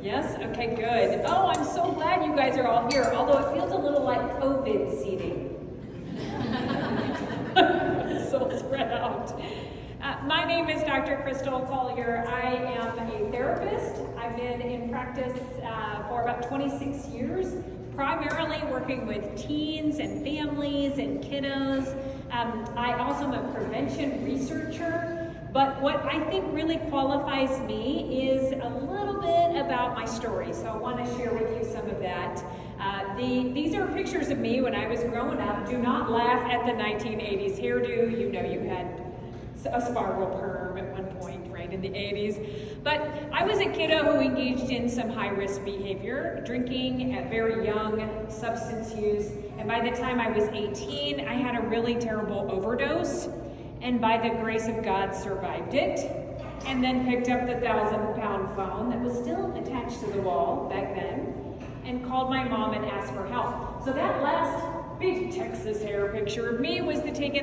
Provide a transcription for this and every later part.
Yes? Okay, good. Oh, I'm so glad you guys are all here, although it feels a little like COVID seating. So spread out. My name is Dr. Crystal Collier. I am a therapist. I've been in practice for about 26 years, primarily working with teens and families and kiddos. I also am a prevention researcher. But what I think really qualifies me is a little bit about my story. So I want to share with you some of that. These are pictures of me when I was growing up. Do not laugh at the 1980s hairdo. You know you had a spiral perm at one point, right, in the 80s. But I was a kiddo who engaged in some high-risk behavior, drinking at very young, substance use. And by the time I was 18, I had a really terrible overdose. And by the grace of God, survived it, and then picked up the 1,000-pound phone that was still attached to the wall back then, and called my mom and asked for help. So that last big Texas hair picture of me was the day that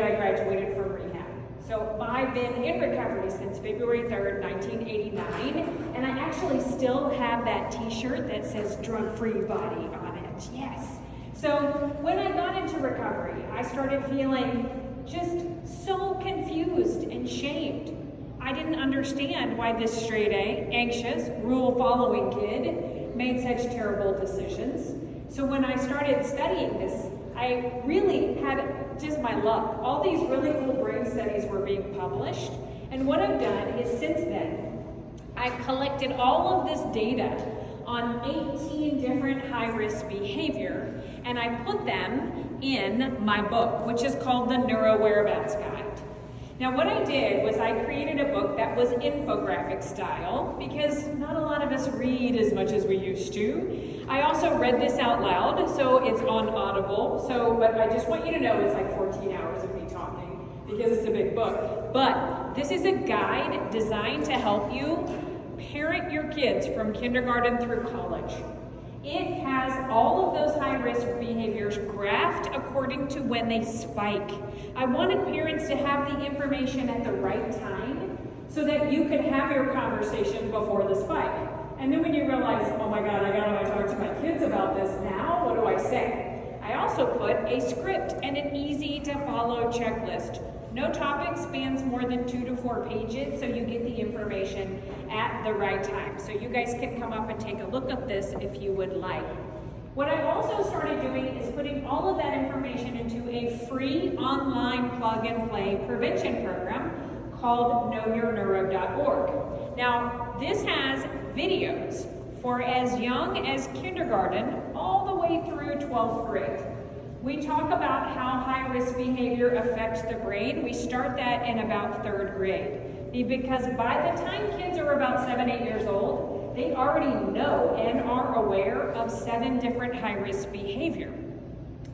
I graduated from rehab. So I've been in recovery since February 3rd, 1989, and I actually still have that t-shirt that says drug-free body on it, yes. So when I got into recovery, I started feeling just so confused and shamed. I didn't understand why this straight-A, anxious, rule-following kid made such terrible decisions. So when I started studying this, I really had just my luck. All these really cool brain studies were being published. And what I've done is since then, I've collected all of this data on 18 different high-risk behavior, and I put them in my book, which is called the Neuro Whereabouts Guide. Now what I did was I created a book that was infographic style, because not a lot of us read as much as we used to. I also read this out loud, so it's on Audible, but I just want you to know it's like 14 hours of me talking, because it's a big book. But this is a guide designed to help you parent your kids from kindergarten through college. It has all of those high-risk behaviors graphed according to when they spike. I wanted parents to have the information at the right time so that you could have your conversation before the spike. And then when you realize, oh my God, I gotta talk to my kids about this now, what do I say? I also put a script and an easy-to-follow checklist. No topic spans more than 2 to 4 pages, so you get the information at the right time. So you guys can come up and take a look at this if you would like. What I also started doing is putting all of that information into a free online plug-and-play prevention program called knowyourneuro.org. Now, this has videos for as young as kindergarten all the way through 12th grade. We talk about how high-risk behavior affects the brain. We start that in about 3rd grade. Because by the time kids are about 7, 8 years old, they already know and are aware of 7 different high-risk behavior.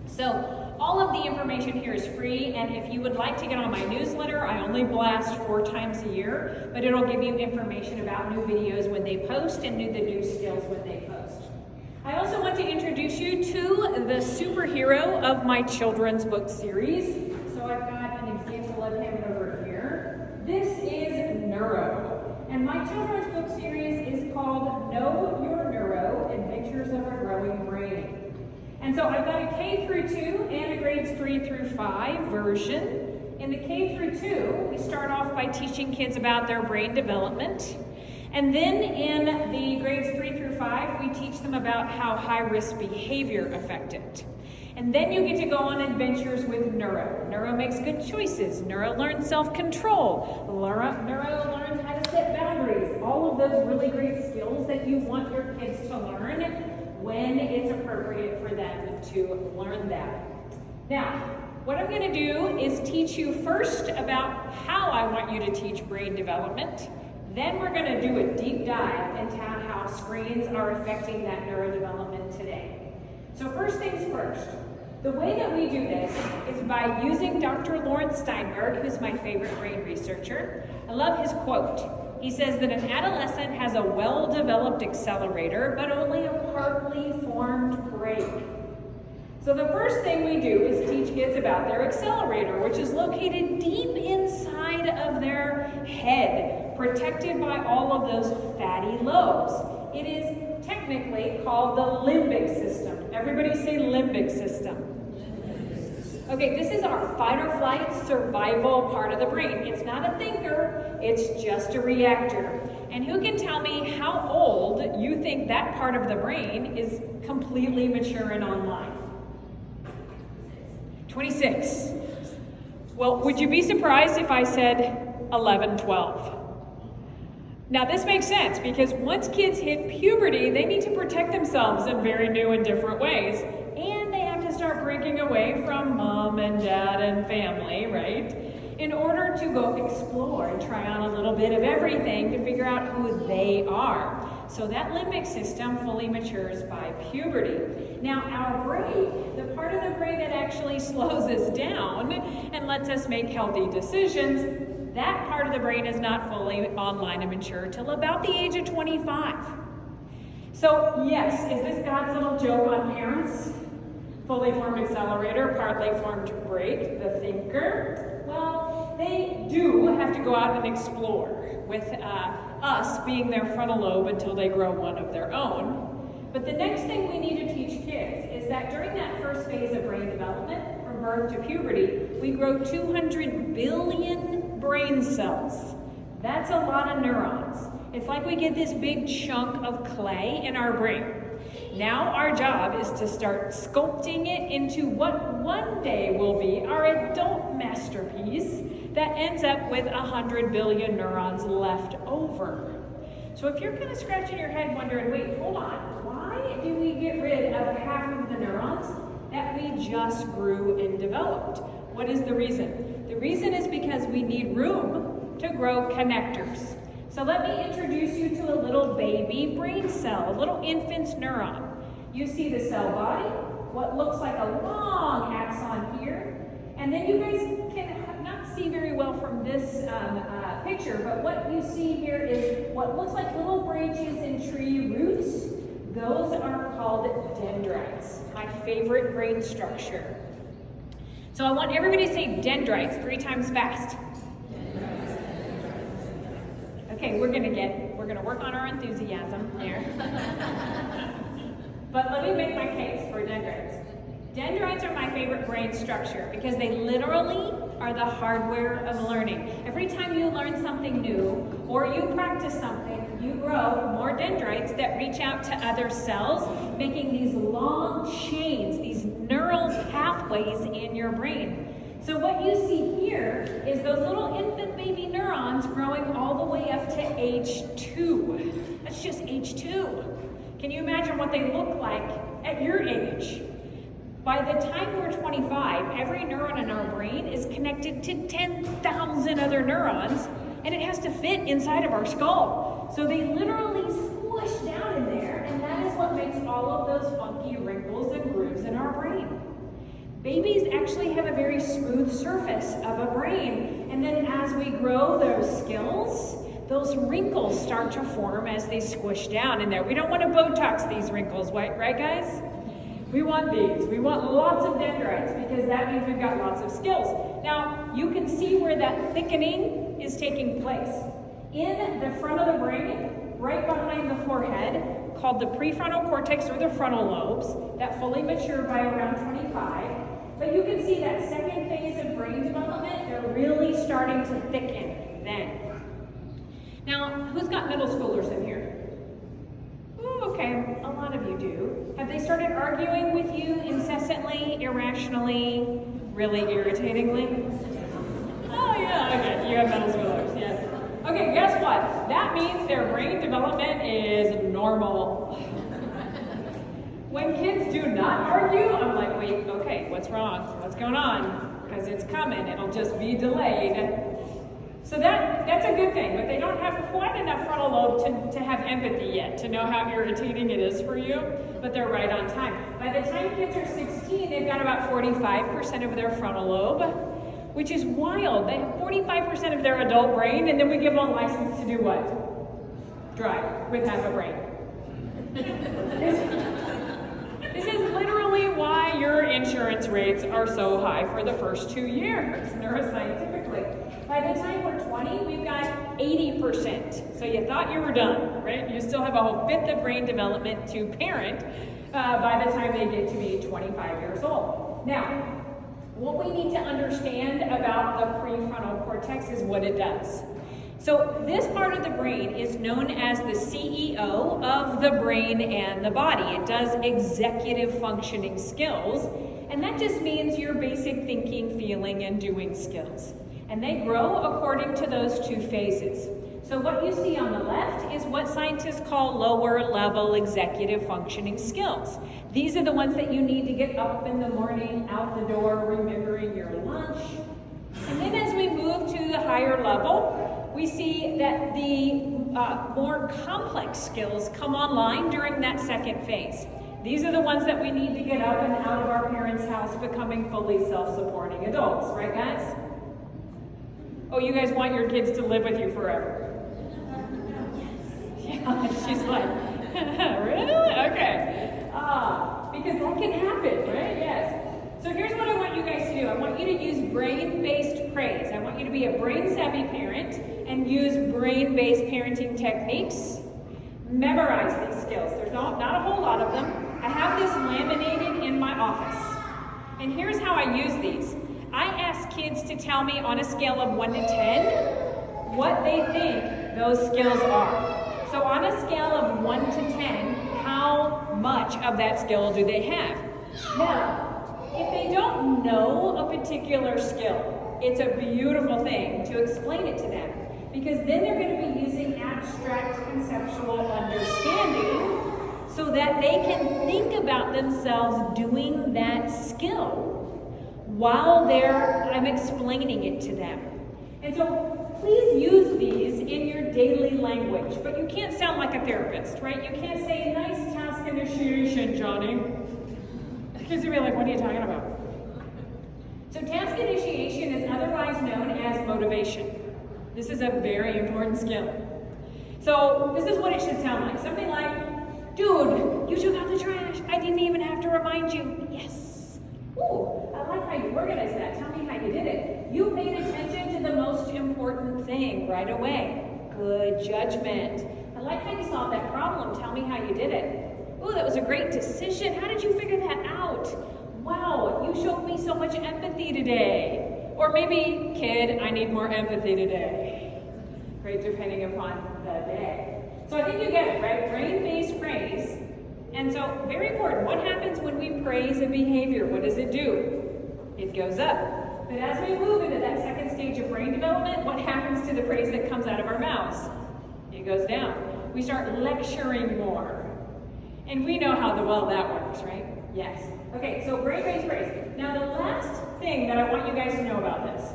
So all of the information here is free, and if you would like to get on my newsletter, I only blast 4 times a year, but it'll give you information about new videos when they post and the new skills when they post. I also want to introduce you to the superhero of my children's book series. So I've got an example of him over here. This is Neuro. And my children's book series is called Know Your Neuro, Adventures of a Growing Brain. And so I've got a K through 2 and a grades 3 through 5 version. In the K through 2, we start off by teaching kids about their brain development. And then in the grades 3 through 5, we teach them about how high-risk behavior affect it. And then you get to go on adventures with Neuro. Neuro makes good choices. Neuro learns self-control. Neuro learns how to set boundaries. All of those really great skills that you want your kids to learn when it's appropriate for them to learn that. Now, what I'm going to do is teach you first about how I want you to teach brain development. Then we're going to do a deep dive into how screens are affecting that neurodevelopment today. So first things first, the way that we do this is by using Dr. Lawrence Steinberg, who's my favorite brain researcher. I love his quote. He says that an adolescent has a well-developed accelerator, but only a partly formed brake. So the first thing we do is teach kids about their accelerator, which is located deep inside of their head, protected by all of those fatty lobes. It is technically called the limbic system. Everybody say limbic system. Okay, this is our fight or flight survival part of the brain. It's not a thinker, it's just a reactor. And who can tell me how old you think that part of the brain is completely mature and online? 26. Well, would you be surprised if I said 11, 12? Now this makes sense because once kids hit puberty, they need to protect themselves in very new and different ways. And they have to start breaking away from mom and dad and family, right? In order to go explore and try on a little bit of everything to figure out who they are. So that limbic system fully matures by puberty. Now our brain, the part of the brain that actually slows us down and lets us make healthy decisions, that part of the brain is not fully online and mature till about the age of 25. So yes, is this God's little joke on parents? Fully formed accelerator, partly formed brake, the thinker. Well, they do have to go out and explore, with us being their frontal lobe until they grow one of their own. But the next thing we need to teach kids is that during that first phase of brain development, from birth to puberty, we grow 200 billion brain cells. That's a lot of neurons. It's like we get this big chunk of clay in our brain. Now our job is to start sculpting it into what one day will be our adult masterpiece that ends up with 100 billion neurons left over. So if you're kind of scratching your head wondering, wait, hold on, why do we get rid of half of the neurons that we just grew and developed? What is the reason? The reason is because we need room to grow connectors. So let me introduce you to a little baby brain cell, a little infant's neuron. You see the cell body, what looks like a long axon here, and then you guys can not see very well from this picture, but what you see here is what looks like little branches and tree roots. Those are called dendrites, my favorite brain structure. So I want everybody to say dendrites 3 times fast. Okay, we're gonna work on our enthusiasm there. But let me make my case for dendrites. Dendrites are my favorite brain structure because they literally are the hardware of learning. Every time you learn something new or you practice something, you grow more dendrites that reach out to other cells, making these long chains, these neural pathways in your brain. So what you see here is those little infant baby neurons growing all the way up to age 2. That's just age 2. Can you imagine what they look like at your age? By the time we're 25, every neuron in our brain is connected to 10,000 other neurons, and it has to fit inside of our skull. So they literally squish down in there, and that is what makes all of those funky wrinkles and grooves in our brain. Babies actually have a very smooth surface of a brain, and then as we grow those skills, those wrinkles start to form as they squish down in there. We don't want to Botox these wrinkles, right guys? We want these. We want lots of dendrites because that means we've got lots of skills. Now, you can see where that thickening is taking place. In the front of the brain, right behind the forehead, called the prefrontal cortex or the frontal lobes, that fully mature by around 25. But you can see that second phase of brain development, they're really starting to thicken then. Now, who's got middle schoolers in here? Ooh, okay, a lot of you do. Have they started arguing with you incessantly, irrationally, really irritatingly? Oh yeah, okay, you have middle schoolers, yes. Okay, guess what? That means their brain development is normal. When kids do not argue, I'm like, wait, okay, what's wrong? What's going on? Because it's coming, it'll just be delayed. So that's a good thing, but they don't have quite enough frontal lobe to have empathy yet, to know how irritating it is for you, but they're right on time. By the time kids are 16, they've got about 45% of their frontal lobe, which is wild. They have 45% of their adult brain, and then we give them a license to do what? Drive with half a brain. This is literally why your insurance rates are so high for the first 2 years, neuroscientifically. By the time we're 20, 20, we've got 80%. So you thought you were done, right? You still have a whole fifth of brain development to parent by the time they get to be 25 years old. Now, what we need to understand about the prefrontal cortex is what it does. So this part of the brain is known as the CEO of the brain and the body. It does executive functioning skills, and that just means your basic thinking, feeling, and doing skills. And they grow according to those two phases. So what you see on the left is what scientists call lower level executive functioning skills. These are the ones that you need to get up in the morning, out the door, remembering your lunch. And then as we move to the higher level, we see that the more complex skills come online during that second phase. These are the ones that we need to get up and out of our parents' house, becoming fully self-supporting adults, right guys? Oh, you guys want your kids to live with you forever? Yeah, she's like, really? Okay. Because that can happen, right? Yes. So here's what I want you guys to do. I want you to use brain-based praise. I want you to be a brain-savvy parent and use brain-based parenting techniques. Memorize these skills. There's not a whole lot of them. I have this laminated in my office. And here's how I use these. I ask kids to tell me on a scale of 1 to 10 what they think those skills are. So on a scale of 1 to 10, how much of that skill do they have? Now, if they don't know a particular skill, it's a beautiful thing to explain it to them, because then they're going to be using abstract conceptual understanding so that they can think about themselves doing that skill while I'm explaining it to them. And so please use these in your daily language, but you can't sound like a therapist, right? You can't say, nice task initiation, Johnny. Kids will be like, what are you talking about? So task initiation is otherwise known as motivation. This is a very important skill. So this is what it should sound like. Something like, dude, you took out the trash. I didn't even have to remind you. Yes. Ooh, I like how you organized that. Tell me how you did it. You paid attention to the most important thing right away. Good judgment. I like how you solved that problem. Tell me how you did it. Oh, that was a great decision. How did you figure that out? Wow, you showed me so much empathy today. Or maybe, kid, I need more empathy today. Right, depending upon the day. So I think you get it, right? Brain-based praise. And so, very important, what happens when we praise a behavior? What does it do? It goes up. But as we move into that second stage of brain development, what happens to the praise that comes out of our mouths? It goes down. We start lecturing more. And we know how well that works, right? Yes. Okay, so brain-based praise. Now the last thing that I want you guys to know about this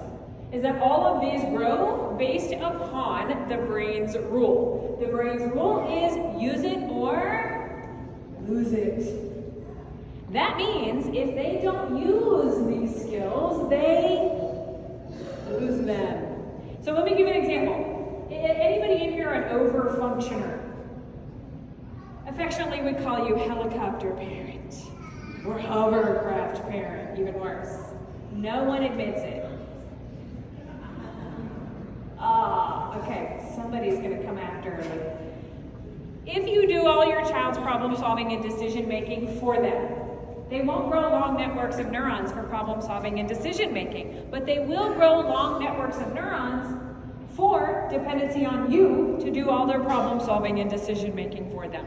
is that all of these grow based upon the brain's rule. The brain's rule is use it or lose it. That means if they don't use these skills, they lose them. So let me give you an example. Anybody in here an over-functioner? Affectionately, we call you helicopter parent or hovercraft parent, even worse. No one admits it. Okay, somebody's gonna come after me. If you do all your child's problem solving and decision making for them, they won't grow long networks of neurons for problem solving and decision making, but they will grow long networks of neurons for dependency on you to do all their problem solving and decision making for them.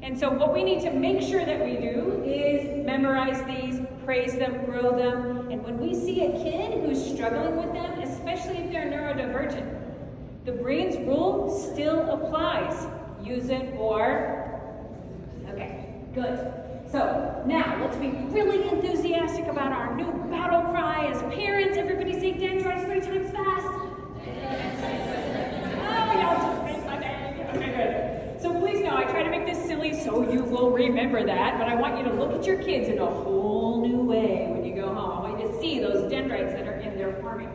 And so what we need to make sure that we do is memorize these, praise them, grow them. And when we see a kid who's struggling with them, especially if they're neurodivergent, the brain's rule still applies. Use it or... Okay, good. So now let's be really enthusiastic about our new battle cry as parents. Everybody say dendrites 3 times fast. Oh, y'all just missed my name. Okay, good. So please know, I try to make this silly so you will remember that, but I want you to look at your kids in a whole new way when you go home. I want you to see those dendrites that are in their forming.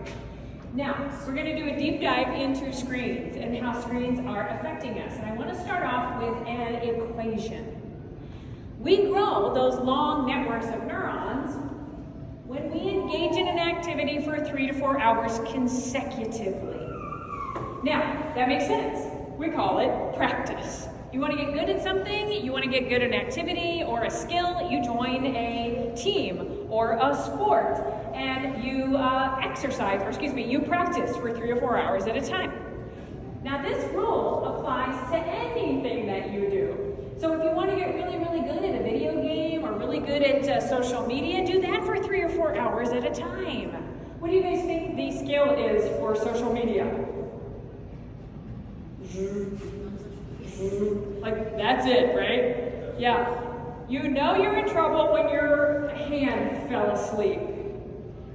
Now, we're going to do a deep dive into screens and how screens are affecting us. And I want to start off with an equation. We grow those long networks of neurons when we engage in an activity for 3 to 4 hours consecutively. Now, that makes sense. We call it practice. You want to get good at something, you want to get good at an activity or a skill, you join a team or a sport, and you you practice for 3 or 4 hours at a time. Now, this rule applies to anything that you do. So if you want to get really, really good at a video game or really good at social media, do that for 3 or 4 hours at a time. What do you guys think the skill is for social media? Like, that's it, right? Yeah. You know you're in trouble when your hand fell asleep,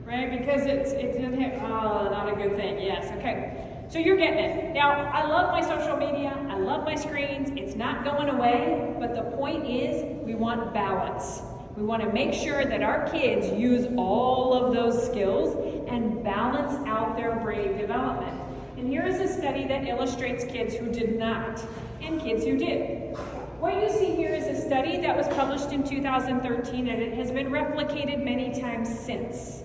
right? Because it didn't hit, not a good thing. Yes, okay. So you're getting it. Now, I love my social media. I love my screens. It's not going away, but the point is we want balance. We want to make sure that our kids use all of those skills and balance out their brain development. And here is a study that illustrates kids who did not and kids who did. What you see here is a study that was published in 2013, and it has been replicated many times since.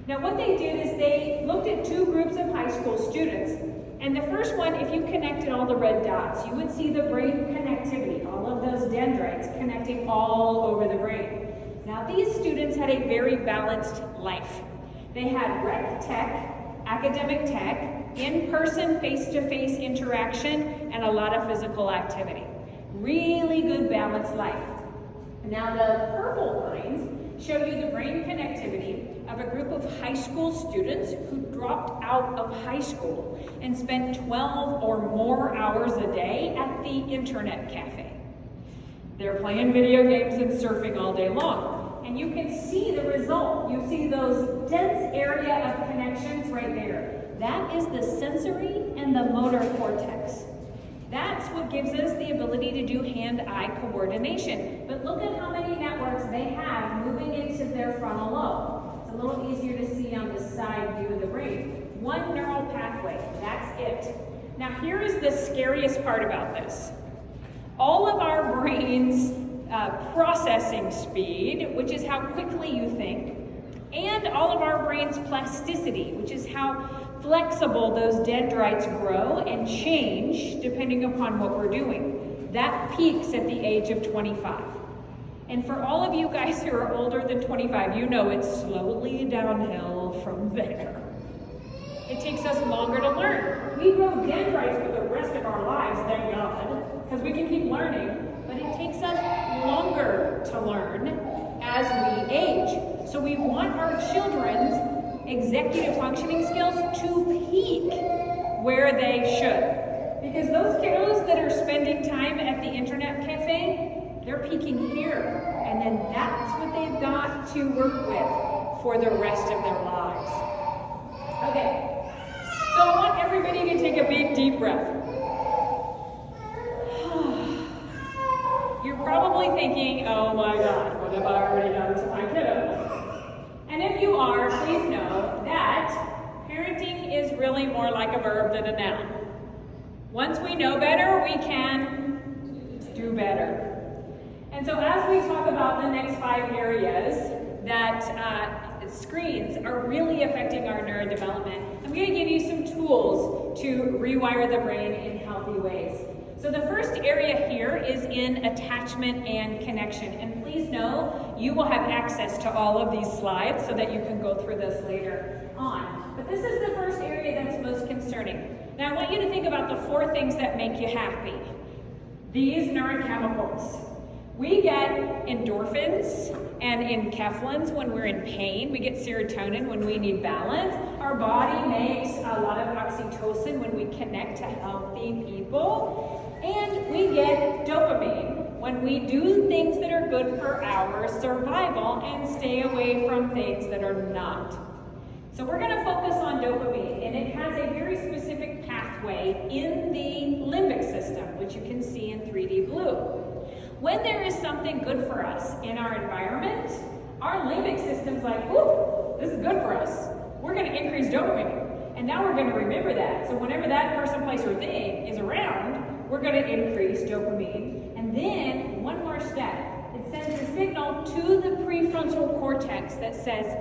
Now, what they did is they looked at 2 groups of high school students. And the first one, if you connected all the red dots, you would see the brain connectivity, all of those dendrites connecting all over the brain. Now, these students had a very balanced life. They had rec tech, academic tech, in-person, face-to-face interaction, and a lot of physical activity. Really good balanced life. Now, the purple lines show you the brain connectivity of a group of high school students who dropped out of high school and spent 12 or more hours a day at the internet cafe. They're playing video games and surfing all day long. And you can see the result. You see those dense area of connections right there. That is the sensory and the motor cortex. That's what gives us the ability to do hand-eye coordination. But look at how many networks they have moving into their frontal lobe. It's a little easier to see on the side view of the brain. One neural pathway, that's it. Now here is the scariest part about this. All of our brain's processing speed, which is how quickly you think, and all of our brain's plasticity, which is how flexible those dendrites grow and change depending upon what we're doing. That peaks at the age of 25. And for all of you guys who are older than 25, you know it's slowly downhill from there. It takes us longer to learn. We grow dendrites for the rest of our lives, thank God, because we can keep learning, but it takes us longer to learn as we age. So we want our children's executive functioning skills to peak where they should. Because those kiddos that are spending time at the internet cafe, they're peaking here. And then that's what they've got to work with for the rest of their lives. Okay, so I want everybody to take a big deep breath. You're probably thinking, oh my God, what have I already done to my kiddo? And if you are, please know that parenting is really more like a verb than a noun. Once we know better, we can do better. And so as we talk about the next 5 areas that screens are really affecting our neurodevelopment, I'm going to give you some tools to rewire the brain in healthy ways. So the first area here is in attachment and connection. And please know you will have access to all of these slides so that you can go through this later on. But this is the first area that's most concerning. Now I want you to think about the 4 things that make you happy. These neurochemicals. We get endorphins and enkephalins when we're in pain. We get serotonin when we need balance. Our body makes a lot of oxytocin when we connect to healthy people. And we get dopamine when we do things that are good for our survival and stay away from things that are not. So we're going to focus on dopamine, and it has a very specific pathway in the limbic system, which you can see in 3D blue. When there is something good for us in our environment, our limbic system's like, ooh, this is good for us. We're going to increase dopamine. And now we're going to remember that. So whenever that person, place, or thing is around, we're going to increase dopamine. And then, one more step. It sends a signal to the prefrontal cortex that says,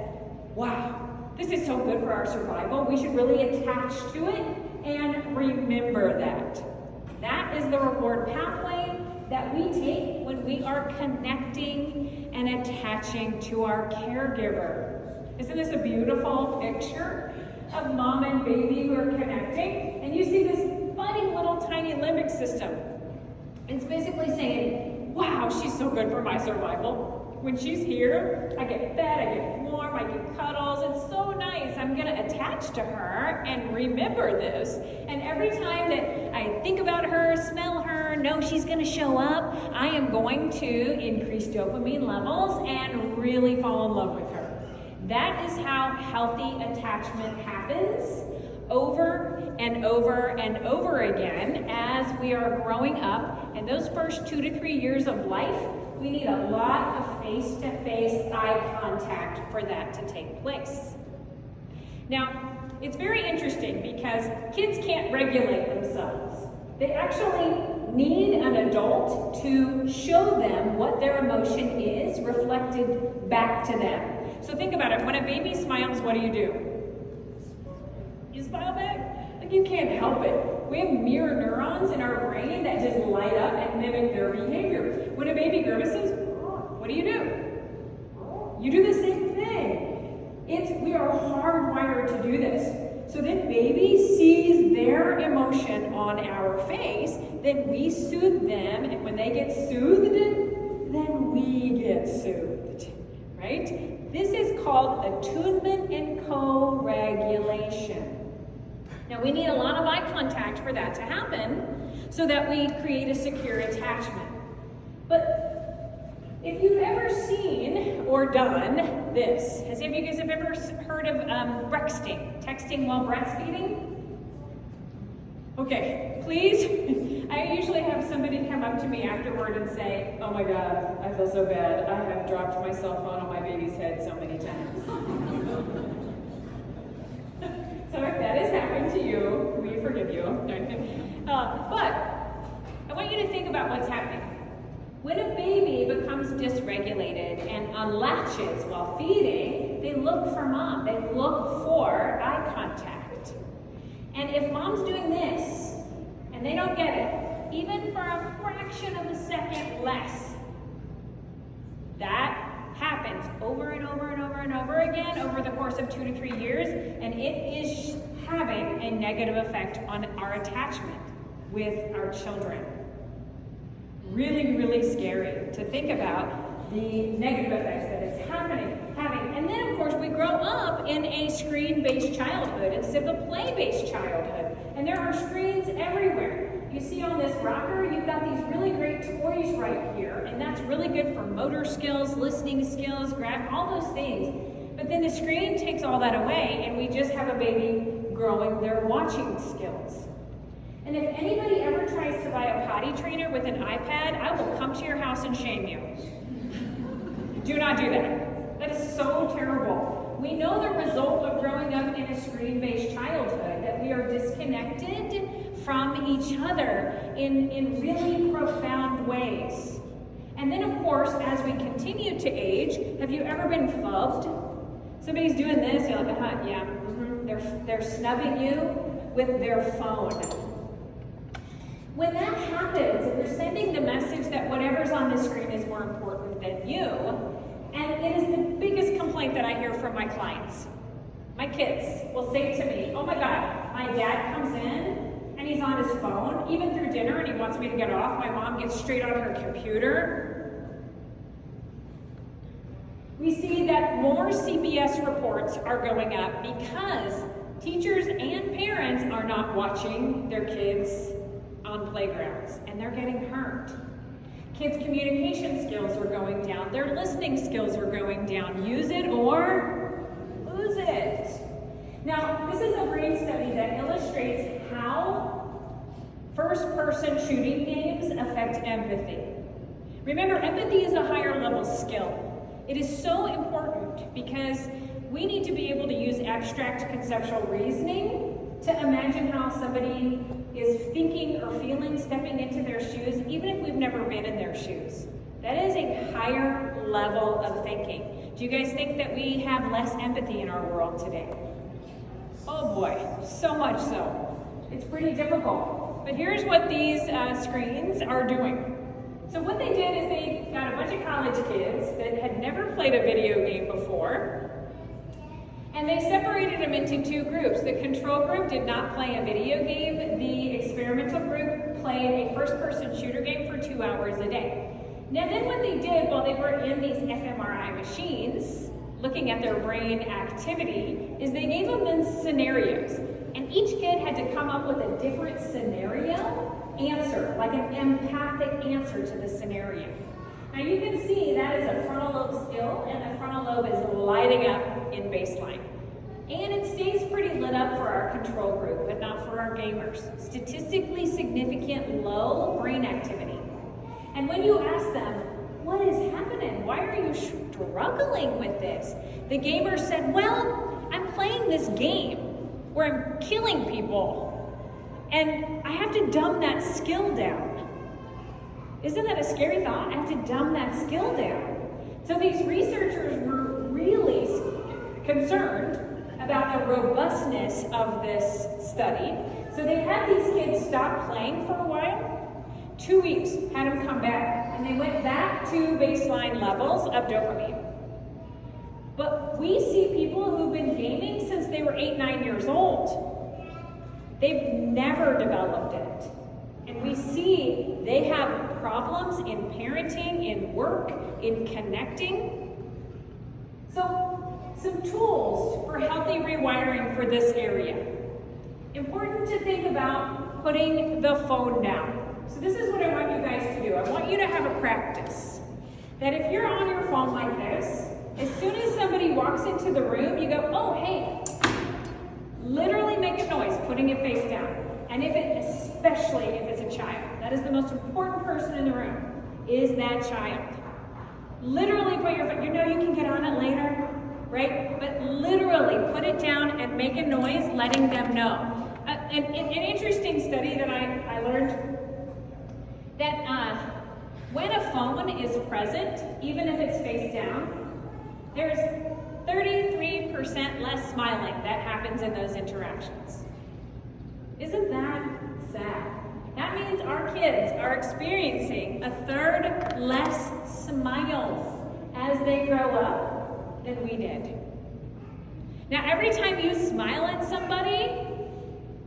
wow, this is so good for our survival. We should really attach to it and and remember that. That is the reward pathway that we take when we are connecting and attaching to our caregiver. Isn't this a beautiful picture of mom and baby who are connecting? And you see this budding little tiny limbic system. It's basically saying, wow, she's so good for my survival. When she's here, I get fed, I get warm, I get cuddles. It's so nice. I'm going to attach to her and remember this. And every time that I think about her, smell her, know she's going to show up, I am going to increase dopamine levels and really fall in love with her. That is how healthy attachment happens over and over and over again as we are growing up. And those first 2 to 3 years of life, we need a lot of face-to-face eye contact for that to take place. Now, it's very interesting because kids can't regulate themselves. They actually need an adult to show them what their emotion is reflected back to them. So think about it. When a baby smiles, what do? You smile back? Like, you can't help it. We have mirror neurons in our brain that just light up and mimic their behavior. When a baby grimaces, what do? You do the same thing. We are hardwired to do this. So then baby sees their emotion on our face, then we soothe them, and when they get soothed, then we get soothed, right? This is called attunement and co-regulation. Now, we need a lot of eye contact for that to happen so that we create a secure attachment. But if you've ever seen or done this, has any of you guys have ever heard of texting while breastfeeding? Okay, please. I usually have somebody come up to me afterward and say, oh my God, I feel so bad. I have dropped my cell phone on my baby's head so many times. So if that has happened to you, we forgive you. But I want you to think about what's happening. When a baby becomes dysregulated and unlatches while feeding, they look for mom. They look for eye contact. And if mom's doing this and they don't get it, even for a fraction of a second less, that happens over and over and over and over again over the course of 2 to 3 years, and it is having a negative effect on our attachment with our children. Really, really scary to think about the negative effects that it's having. And then, of course, we grow up in a screen-based childhood instead of a play-based childhood, and there are screens everywhere. You see on this rocker, you've got these really great toys right here, and that's really good for motor skills, listening skills, all those things. But then the screen takes all that away, and we just have a baby growing their watching skills. And if anybody ever tries to buy a potty trainer with an iPad, I will come to your house and shame you. Do not do that. That is so terrible. We know the result of growing up in a screen-based childhood, that we are disconnected from each other in really profound ways. And then, of course, as we continue to age, have you ever been phubbed? Somebody's doing this, you're like, yeah. They're snubbing you with their phone. When that happens, if you're sending the message that whatever's on the screen is more important than you, and it is the biggest complaint that I hear from my clients. My kids will say to me, oh my God, my dad comes in and he's on his phone, even through dinner, and he wants me to get off. My mom gets straight on her computer. We see that more CPS reports are going up because teachers and parents are not watching their kids on playgrounds, and they're getting hurt. Kids' communication skills are going down. Their listening skills are going down. Use it or lose it. Now, this is a brain study that illustrates how first-person shooting games affect empathy. Remember, empathy is a higher level skill. It is so important because we need to be able to use abstract conceptual reasoning to imagine how somebody is thinking or feeling stepping into their shoes, even if we've never been in their shoes. That is a higher level of thinking. Do you guys think that we have less empathy in our world today? Oh boy, so much so. It's pretty pretty difficult. But here's what these screens are doing. So what they did is they got a bunch of college kids that had never played a video game before, and they separated them into two groups. The control group did not play a video game. The experimental group played a first-person shooter game for 2 hours a day. Now then what they did while they were in these fMRI machines, looking at their brain activity, is they gave them scenarios. And each kid had to come up with a different scenario answer, like an empathic answer to the scenario. Now you can see that is a frontal lobe skill, and the frontal lobe is lighting up in baseline. And it stays pretty lit up for our control group, but not for our gamers. Statistically significant low brain activity. And when you ask them, what is happening? Why are you struggling with this? The gamer said, well, I'm playing this game where I'm killing people, and I have to dumb that skill down. Isn't that a scary thought? I have to dumb that skill down. So these researchers were really concerned about the robustness of this study. So they had these kids stop playing for a while. 2 weeks, had them come back, and they went back to baseline levels of dopamine. But we see people who've been gaming since they were 8, 9 years old. They've never developed it. And we see they have problems in parenting, in work, in connecting. So, some tools for healthy rewiring for this area. Important to think about putting the phone down. So this is what I want you guys to do. I want you to have a practice. That if you're on your phone like this, as soon as somebody walks into the room, you go, oh, hey. Literally make a noise, putting it face down. And especially if it's a child, that is the most important person in the room, is that child. Literally put your phone, you know you can get on it later, right? But literally put it down and make a noise, letting them know. An interesting study that I learned, that when a phone is present, even if it's face down, there's 33% less smiling that happens in those interactions. Isn't that sad? That means our kids are experiencing 1/3 less smiles as they grow up than we did. Now, every time you smile at somebody,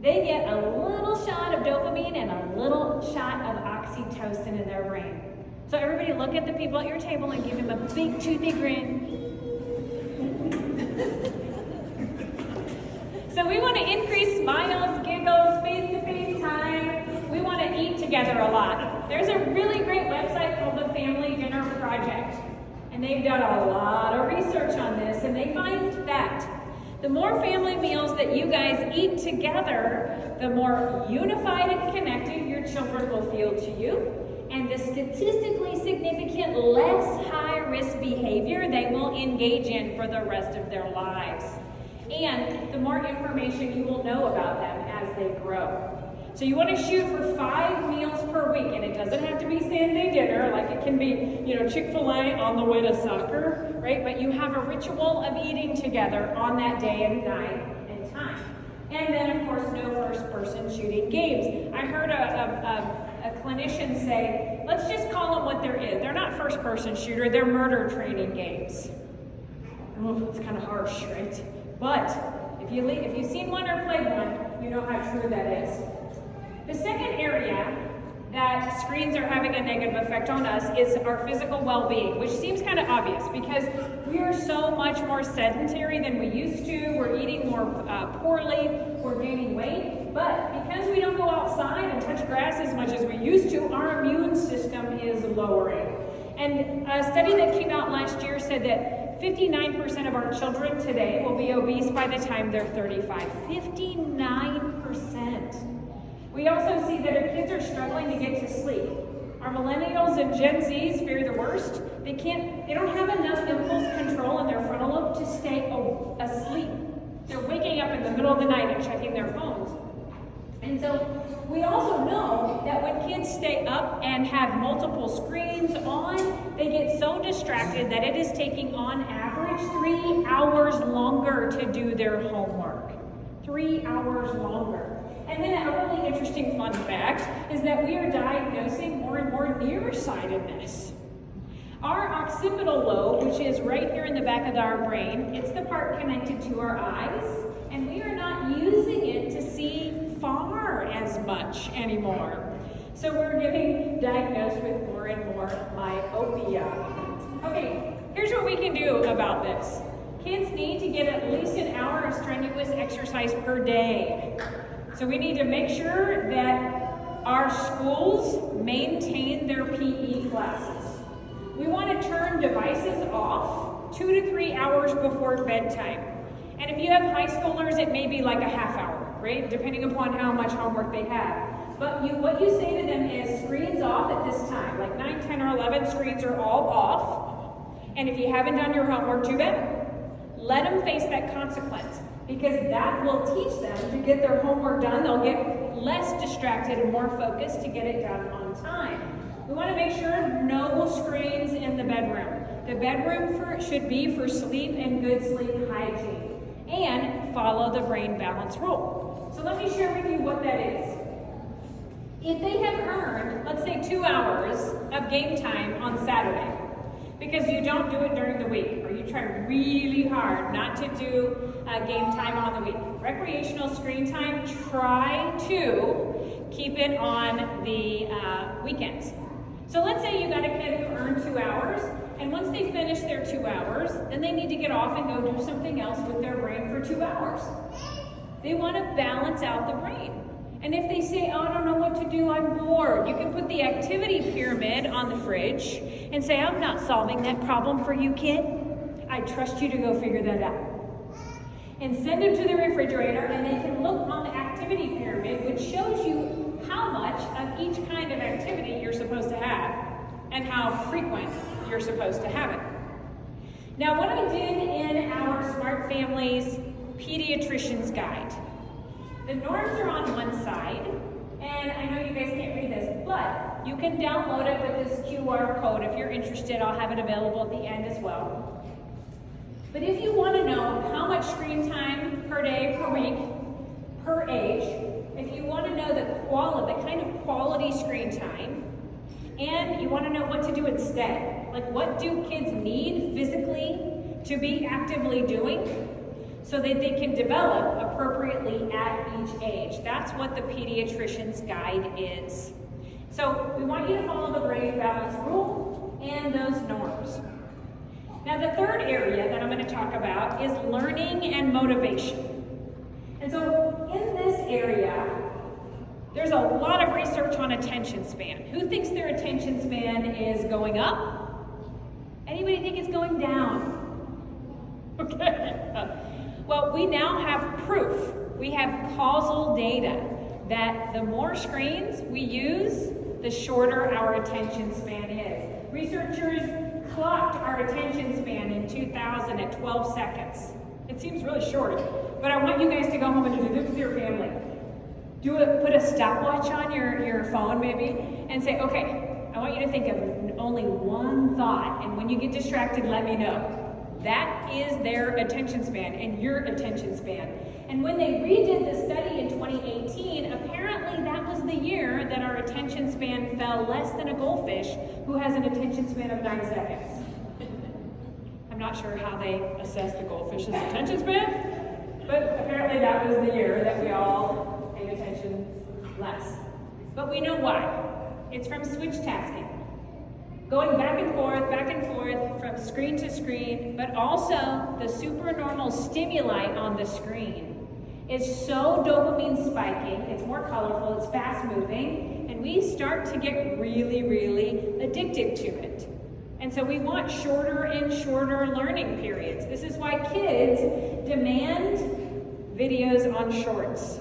they get a little shot of dopamine and a little shot of oxytocin in their brain. So everybody look at the people at your table and give them a big toothy grin. So we want to increase smiles, giggles, face-to-face time. We want to eat together a lot. There's a really great website called the Family Dinner Project. And they've done a lot of research on this, and they find that the more family meals that you guys eat together, the more unified and connected your children will feel to you, and the statistically significant less high-risk behavior they will engage in for the rest of their lives. And the more information you will know about them as they grow. So you want to shoot for 5 meals per week, and it doesn't have to be Sunday dinner, like it can be, Chick-fil-A on the way to soccer, right? But you have a ritual of eating together on that day and night and time. And then, of course, no first-person shooting games. I heard a clinician say, let's just call them what there is. They're not first-person shooter, they're murder training games. Oh, it's kind of harsh, right? But if you've seen one or played one, you know how true that is. The second area that screens are having a negative effect on us is our physical well-being, which seems kind of obvious because we are so much more sedentary than we used to. We're eating more poorly, we're gaining weight, but because we don't go outside and touch grass as much as we used to, our immune system is lowering. And a study that came out last year said that 59% of our children today will be obese by the time they're 35. 59%. We also see that our kids are struggling to get to sleep. Our millennials and Gen Zs fare the worst. They don't have enough impulse control in their frontal lobe to stay asleep. They're waking up in the middle of the night and checking their phones. And so we also know that when kids stay up and have multiple screens on, they get so distracted that it is taking on average 3 hours longer to do their homework. 3 hours longer. And then a really interesting fun fact is that we are diagnosing more and more nearsightedness. Our occipital lobe, which is right here in the back of our brain, it's the part connected to our eyes, and we are not using it to see far as much anymore. So we're getting diagnosed with more and more myopia. Okay, here's what we can do about this. Kids need to get at least an hour of strenuous exercise per day. So we need to make sure that our schools maintain their PE classes. We want to turn devices off 2 to 3 hours before bedtime. And if you have high schoolers, it may be like a half hour, right? Depending upon how much homework they have. But what you say to them is screens off at this time, like 9, 10, or 11 screens are all off. And if you haven't done your homework, too bad. Let them face that consequence, because that will teach them to get their homework done. They'll get less distracted and more focused to get it done on time. We want to make sure no screens in the bedroom. The bedroom should be for sleep and good sleep hygiene. And follow the brain balance rule. So let me share with you what that is. If they have earned, let's say, 2 hours of game time on Saturday, because you don't do it during the week, or you try really hard not to do game time on the week. Recreational screen time, try to keep it on the weekends. So let's say you got a kid who earned 2 hours, and once they finish their 2 hours, then they need to get off and go do something else with their brain for 2 hours. They want to balance out the brain. And if they say, oh, I don't know what to do, I'm bored, you can put the activity pyramid on the fridge and say, I'm not solving that problem for you, kid. I trust you to go figure that out. And send them to the refrigerator, and they can look on the activity pyramid, which shows you how much of each kind of activity you're supposed to have and how frequent you're supposed to have it. Now, what I did in our Smart Families Pediatrician's Guide, the norms are on one side, and I know you guys can't read this, but you can download it with this QR code. If you're interested, I'll have it available at the end as well. But if you want to know how much screen time per day, per week, per age, if you want to know the kind of quality screen time, and you want to know what to do instead, like what do kids need physically to be actively doing, so that they can develop appropriately at each age. That's what the Pediatrician's Guide is. So we want you to follow the brain balance rule and those norms. Now the third area that I'm going to talk about is learning and motivation. And so in this area, there's a lot of research on attention span. Who thinks their attention span is going up? Anybody think it's going down? Okay. Well, we now have proof. We have causal data that the more screens we use, the shorter our attention span is. Researchers clocked our attention span in 2000 at 12 seconds. It seems really short, but I want you guys to go home and do this with your family. Put a stopwatch on your phone maybe, and say, okay, I want you to think of only one thought, and when you get distracted, let me know. That is their attention span and your attention span. And when they redid the study in 2018, apparently that was the year that our attention span fell less than a goldfish who has an attention span of 9 seconds. I'm not sure how they assess the goldfish's attention span, but apparently that was the year that we all paid attention less. But we know why. It's from switch tasking. Going back and forth from screen to screen, but also the supernormal stimuli on the screen is so dopamine spiking, it's more colorful, it's fast moving, and we start to get really, really addicted to it. And so we want shorter and shorter learning periods. This is why kids demand videos on shorts.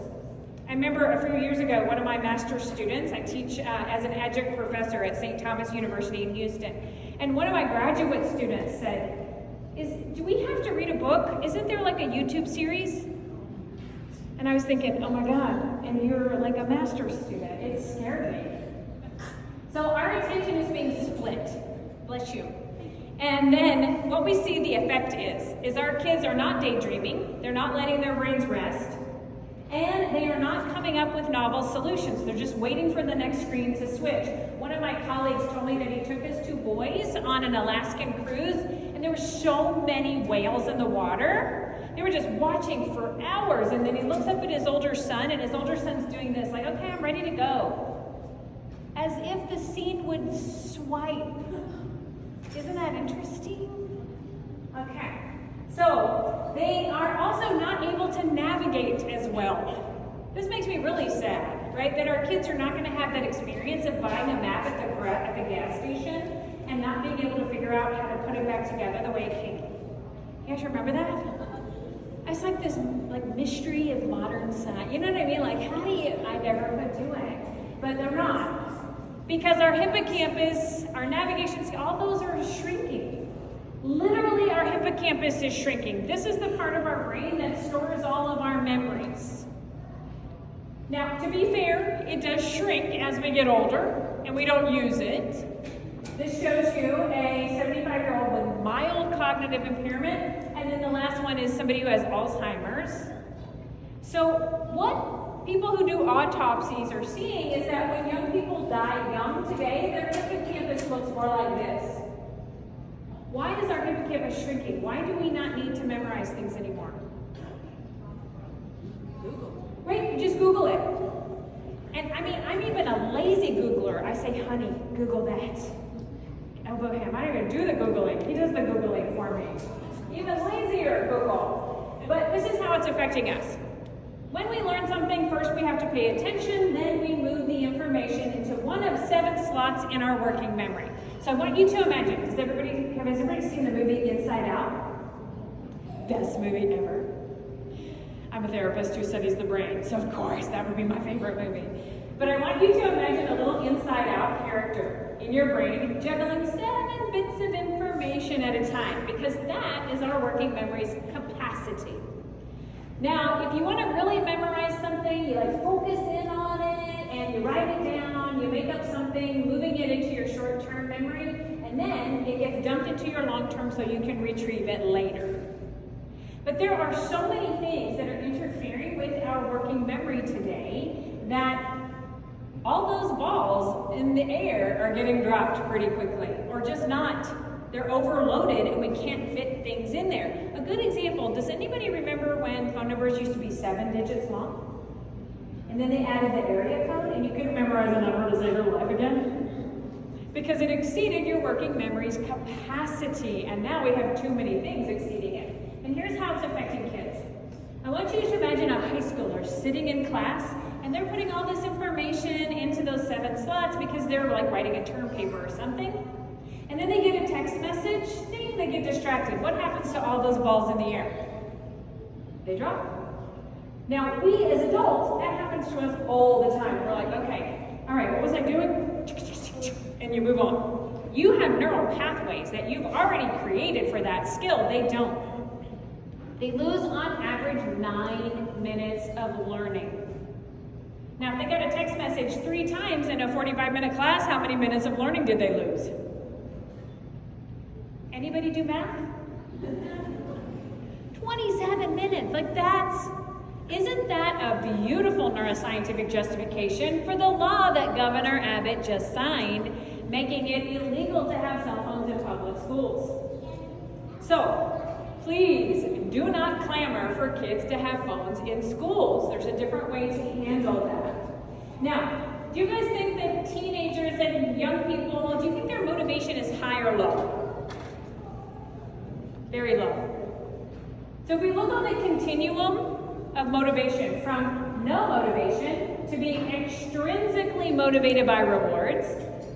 I remember a few years ago, one of my master's students, I teach as an adjunct professor at St. Thomas University in Houston, and one of my graduate students said, do we have to read a book? Isn't there like a YouTube series? And I was thinking, oh my God, and you're like a master's student. It scared me. So our attention is being split, bless you. And then what we see the effect is our kids are not daydreaming, they're not letting their brains rest, And they are not coming up with novel solutions. They're just waiting for the next screen to switch. One of my colleagues told me that he took his 2 boys on an Alaskan cruise, and there were so many whales in the water. They were just watching for hours, and then he looks up at his older son, and his older son's doing this, like, okay, I'm ready to go. As if the scene would swipe. Isn't that interesting? Okay. So, they are also not able to navigate as well. This makes me really sad, right? That our kids are not going to have that experience of buying a map at the gas station and not being able to figure out how to put it back together the way it came. You guys remember that? It's like this mystery of modern science. You know what I mean? Like, how do you, I never could do it. But they're not. Because our hippocampus, our navigation skills, all those are shrinking. Literally, our hippocampus is shrinking. This is the part of our brain that stores all of our memories. Now, to be fair, it does shrink as we get older, and we don't use it. This shows you a 75-year-old with mild cognitive impairment, and then the last one is somebody who has Alzheimer's. So, what people who do autopsies are seeing is that when young people die young today, their hippocampus looks more like this. Why is our hippocampus shrinking? Why do we not need to memorize things anymore? Google. Right, you just Google it. And I mean, I'm even a lazy Googler. I say, honey, Google that. Elbow him. I don't even do the Googling. He does the Googling for me. Even lazier Google. But this is how it's affecting us. When we learn something, first we have to pay attention, then we move the information into one of 7 slots in our working memory. So I want you to imagine, has everybody seen the movie Inside Out? Best movie ever. I'm a therapist who studies the brain, so of course that would be my favorite movie. But I want you to imagine a little Inside Out character in your brain juggling 7 bits of information at a time, because that is our working memory's capacity. Now, if you want to really memorize something, you focus in on it, and you write it down, you make up something, moving it into your short-term memory, and then it gets dumped into your long-term so you can retrieve it later. But there are so many things that are interfering with our working memory today that all those balls in the air are getting dropped pretty quickly, or just not. They're overloaded and we can't fit things in there. A good example, does anybody remember when phone numbers used to be 7 digits long? And then they added the area code and you couldn't memorize a number to save your life again? Because it exceeded your working memory's capacity, and now we have too many things exceeding it. And here's how it's affecting kids. I want you to imagine a high schooler sitting in class and they're putting all this information into those 7 slots because they're writing a term paper or something. And then they get a text message, ding, they get distracted. What happens to all those balls in the air? They drop. Now, we as adults, that happens to us all the time. We're like, okay, all right, what was I doing? And you move on. You have neural pathways that you've already created for that skill. They don't. They lose on average 9 minutes of learning. Now, if they got a text message 3 times in a 45-minute class, how many minutes of learning did they lose? Anybody do math? 27 minutes. Isn't that a beautiful neuroscientific justification for the law that Governor Abbott just signed, making it illegal to have cell phones in public schools? So, please do not clamor for kids to have phones in schools. There's a different way to handle that. Now, do you guys think that teenagers and young people, do you think their motivation is high or low? Very low. So if we look on the continuum of motivation, from no motivation to being extrinsically motivated by rewards,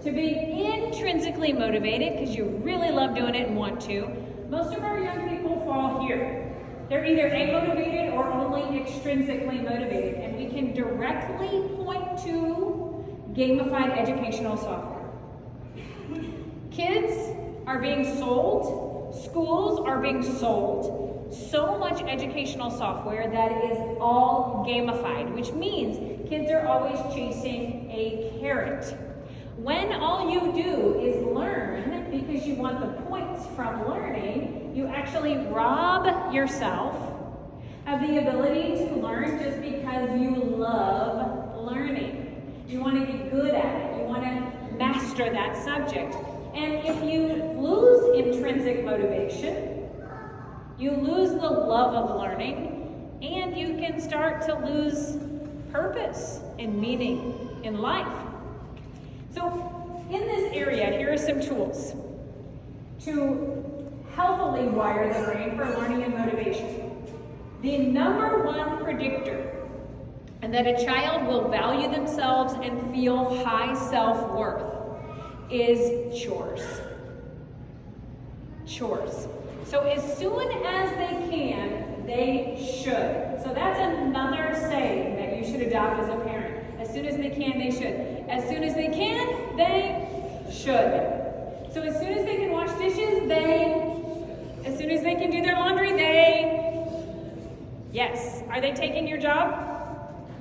to being intrinsically motivated because you really love doing it and want to, most of our young people fall here. They're either amotivated or only extrinsically motivated, and we can directly point to gamified educational software. Kids are being sold, schools are being sold so much educational software that is all gamified, which means kids are always chasing a carrot. When all you do is learn because you want the points from learning, you actually rob yourself have the ability to learn just because you love learning. You want to get good at it. You want to master that subject. And if you lose intrinsic motivation, you lose the love of learning, and you can start to lose purpose and meaning in life. So in this area, here are some tools to healthily wire the brain for learning and motivation. The number one predictor that a child will value themselves and feel high self-worth is chores. Chores. So as soon as they can, they should. So that's another saying that you should adopt as a parent. As soon as they can, they should. As soon as they can, they should. So as soon as they can wash dishes, they. As soon as they can do their laundry, they. Yes. Are they taking your job?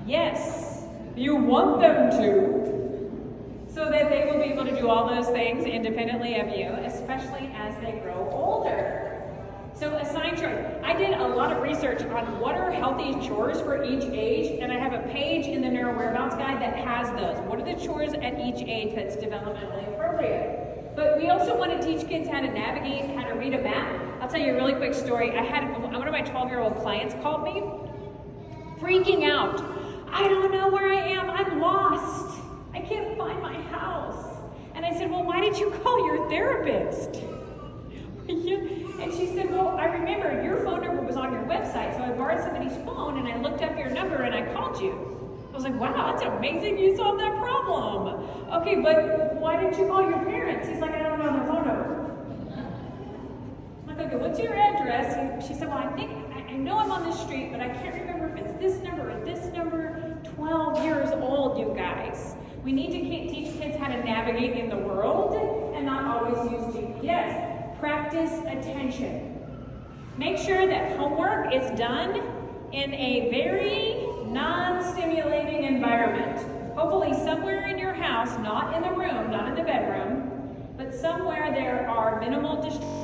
Yes. You want them to. So that they will be able to do all those things independently of you, especially as they grow older. So assign chores. I did a lot of research on what are healthy chores for each age, and I have a page in the Neuro Whereabouts Guide that has those. What are the chores at each age that's developmentally appropriate? But we also want to teach kids how to navigate, how to read a map. I'll tell you a really quick story. I had one of my 12-year-old clients called me, freaking out. I don't know where I am. I'm lost. I can't find my house. And I said, well, why did you call your therapist? And she said, well, I remember your phone number was on your website, so I borrowed somebody's phone and I looked up your number and I called you. I was like, wow, that's amazing, you solved that problem. Okay, but why didn't you call your parents? He's like, I don't know their phone number. I'm like, okay, what's your address? And she said, well, I know I'm on this street, but I can't remember if it's this number or this number. 12 years old, you guys. We need to teach kids how to navigate in the world and not always use GPS. Practice attention. Make sure that homework is done in a very non-stimulating environment. Hopefully somewhere in your house, not in the room, not in the bedroom, but somewhere there are minimal distractions.